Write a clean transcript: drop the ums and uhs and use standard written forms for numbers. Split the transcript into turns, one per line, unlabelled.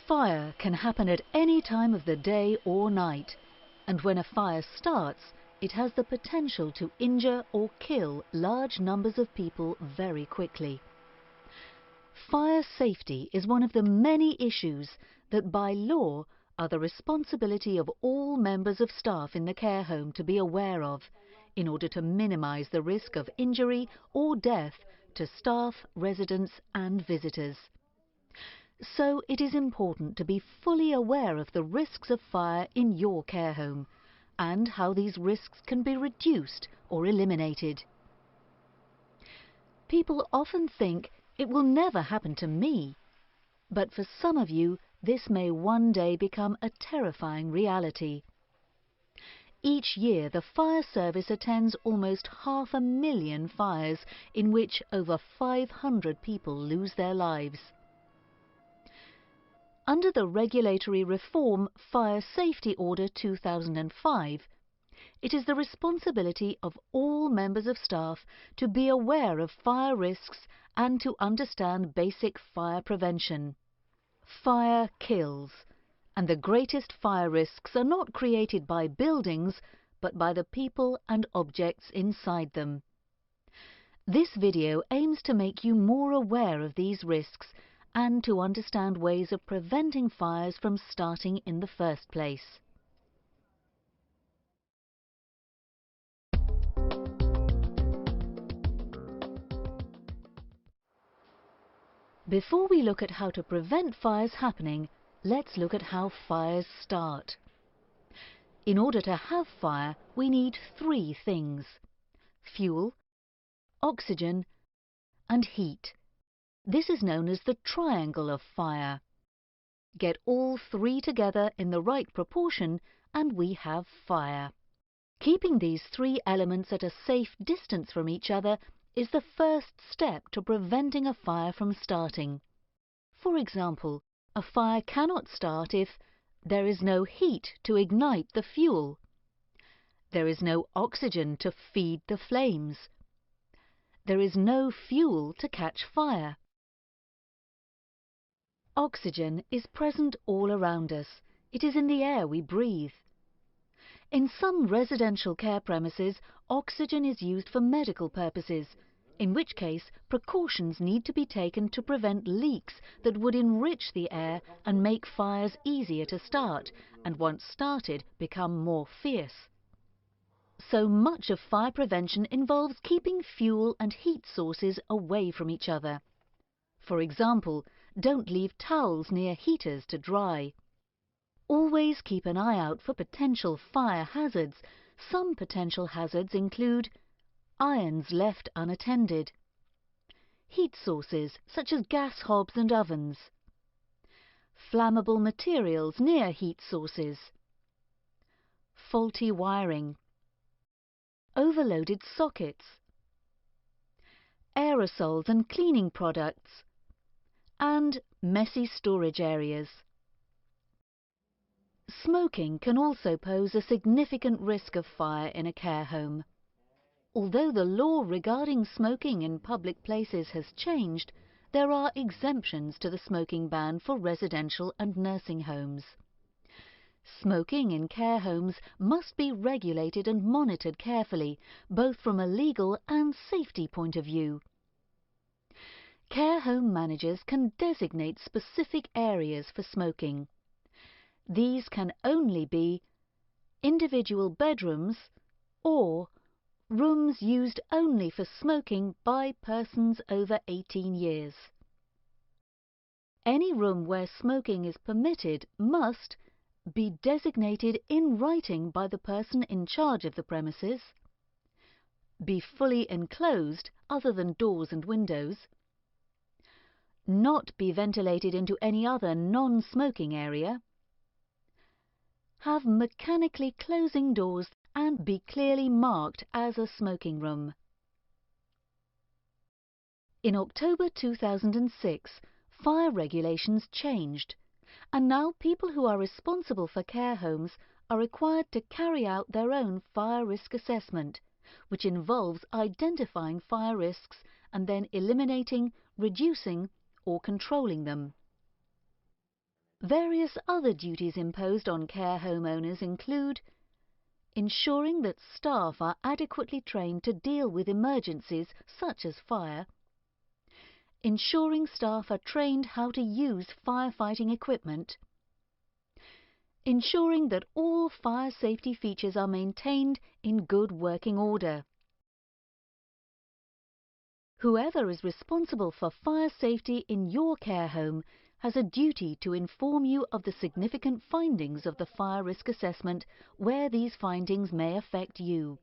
Fire can happen at any time of the day or night, and when a fire starts, it has the potential to injure or kill large numbers of people very quickly. Fire safety is one of the many issues that by law are the responsibility of all members of staff in the care home to be aware of, in order to minimize the risk of injury or death to staff, residents and visitors. So it is important to be fully aware of the risks of fire in your care home and how these risks can be reduced or eliminated. People often think it will never happen to me, but for some of you this may one day become a terrifying reality. Each year the fire service attends almost 500,000 fires in which over 500 people lose their lives. Under the Regulatory Reform Fire Safety Order 2005, it is the responsibility of all members of staff to be aware of fire risks and to understand basic fire prevention. Fire kills, and the greatest fire risks are not created by buildings, but by the people and objects inside them. This video aims to make you more aware of these risks and to understand ways of preventing fires from starting in the first place. Before we look at how to prevent fires happening, let's look at how fires start. In order to have fire, we need three things: fuel, oxygen, and heat. This is known as the triangle of fire. Get all three together in the right proportion and we have fire. Keeping these three elements at a safe distance from each other is the first step to preventing a fire from starting. For example, a fire cannot start if there is no heat to ignite the fuel, there is no oxygen to feed the flames, there is no fuel to catch fire. Oxygen is present all around us. It is in the air we breathe. In some residential care premises, oxygen is used for medical purposes, in which case precautions need to be taken to prevent leaks that would enrich the air and make fires easier to start, and once started, become more fierce. So much of fire prevention involves keeping fuel and heat sources away from each other. For example, don't leave towels near heaters to dry. Always keep an eye out for potential fire hazards. Some potential hazards include irons left unattended, heat sources such as gas hobs and ovens, flammable materials near heat sources, faulty wiring, overloaded sockets, aerosols and cleaning products, and messy storage areas. Smoking can also pose a significant risk of fire in a care home. Although the law regarding smoking in public places has changed, there are exemptions to the smoking ban for residential and nursing homes. Smoking in care homes must be regulated and monitored carefully, both from a legal and safety point of view. Care home managers can designate specific areas for smoking. These can only be individual bedrooms or rooms used only for smoking by persons over 18 years. Any room where smoking is permitted must be designated in writing by the person in charge of the premises, be fully enclosed other than doors and windows, not be ventilated into any other non-smoking area, have mechanically closing doors and be clearly marked as a smoking room. In October 2006, fire regulations changed, and now people who are responsible for care homes are required to carry out their own fire risk assessment, which involves identifying fire risks and then eliminating, reducing or controlling them. Various other duties imposed on care home owners include ensuring that staff are adequately trained to deal with emergencies such as fire, ensuring staff are trained how to use firefighting equipment, ensuring that all fire safety features are maintained in good working order. Whoever is responsible for fire safety in your care home has a duty to inform you of the significant findings of the fire risk assessment where these findings may affect you.